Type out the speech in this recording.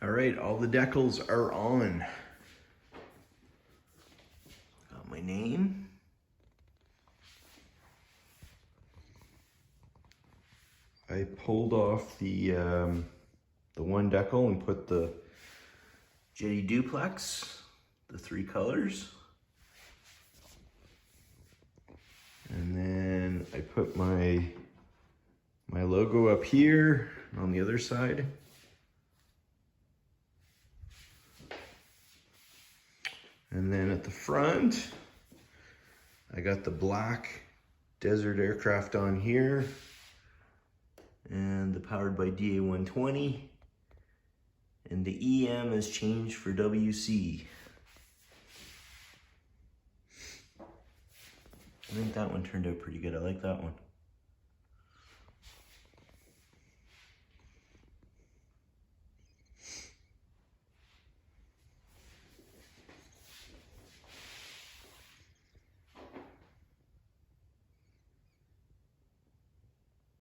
All right, all the decals are on. Got my name. I pulled off the one decal and put the Jetty Duplex, the 3 colors. And then I put my logo up here on the other side. And then at the front, I got the black desert aircraft on here and the powered by DA120. And the EM is changed for WC. I think that one turned out pretty good. I like that one.